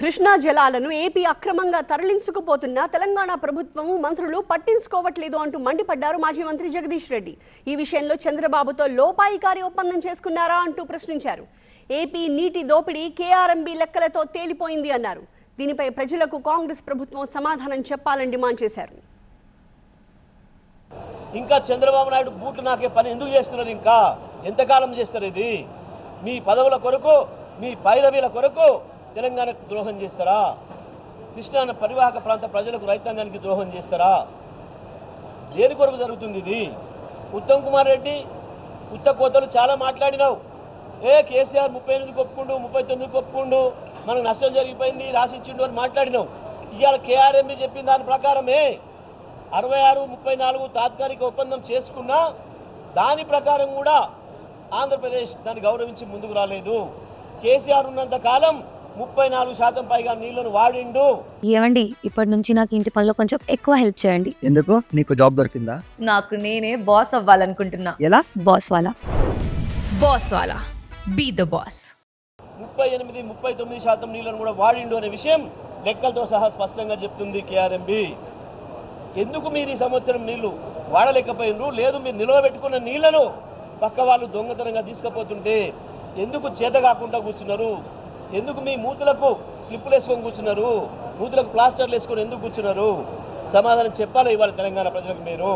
కృష్ణా జలాలను ఏపీ అక్రమంగా తరలించుకుపోతున్న తెలంగాణ ప్రభుత్వం మంత్రులు పట్టించుకోవట్లేదు అంటూ మండిపడ్డారు మాజీ మంత్రి జగదీష్ రెడ్డి. ఈ విషయంలో చంద్రబాబుతో లోపాయికారి ఒప్పందం చేసుకున్నారా అంటూ ప్రశ్నించారు. ఏపీ నీటి దోపిడీ కేఆర్ఎంబీ లెక్కలతో తేలిపోయింది అన్నారు. దీనిపై ప్రజలకు కాంగ్రెస్ ప్రభుత్వం సమాధానం చెప్పాలని డిమాండ్ చేశారు. ఇంకా చంద్రబాబు నాయుడు బూట్లు నాకే పని ఎందుకు చేస్తున్నారు? ఇంకా ఎంతకాలం చేస్తారు? ఇది మీ పదవుల కొరకు, మీ పైరవీల కొరకు తెలంగాణకు ద్రోహం చేస్తారా? కృష్ణా పరివాహక ప్రాంత ప్రజలకు, రైతాంగానికి ద్రోహం చేస్తారా? దేని కొరకు జరుగుతుంది ఇది? ఉత్తమ్ కుమార్ రెడ్డి ఉత్త కోతలు చాలా మాట్లాడినావు. కేసీఆర్ 38 ఒప్పుకుండు, 39 ఒప్పుకుండు, మనకు నష్టం జరిగిపోయింది, రాసిచ్చిండు అని మాట్లాడినావు. ఇవాళ కేఆర్ఎంబీ చెప్పిన దాని ప్రకారమే 66, 34 తాత్కాలిక ఒప్పందం చేసుకున్నా దాని ప్రకారం కూడా ఆంధ్రప్రదేశ్ దాన్ని గౌరవించి ముందుకు రాలేదు. కేసీఆర్ ఉన్నంత కాలం 34% పైగా నీళ్లను వాడిండు. ఏమండి, ఇప్పటి నుంచి నాకు ఇంటి పనిలో కొంచెం ఎక్కువ హెల్ప్ చేయండి. ఎందుకు? నీకు జాబ్ దొరికిందా? నాకు నేనే బాస్ అవ్వాలనుకుంటున్నా. ఎలా? బాస్ వాలా బీ ద బాస్. 38, 39% నీళ్లను కూడా వాడిండు అనే విషయం లెక్కలతో సహా స్పష్టంగా చెప్తుంది కేఆర్ఎంబీ. ఎందుకు మీరు ఈ సంవత్సరం నీళ్లు వాడలేకపోయినరు? లేదు, మీరు నిలవబెట్టుకున్న నీళ్లను పక్క వాళ్ళు దొంగతనంగా తీసుకుపోతుంటే ఎందుకు చేత కాకుండా కూర్చున్నారు? ఎందుకు మీ మూతులకు స్లిప్పులు వేసుకొని కూర్చున్నారు? మూతులకు ప్లాస్టర్లు వేసుకొని ఎందుకు కూర్చున్నారు? సమాధానం చెప్పాలి ఇవాళ తెలంగాణ ప్రజలకు మీరు.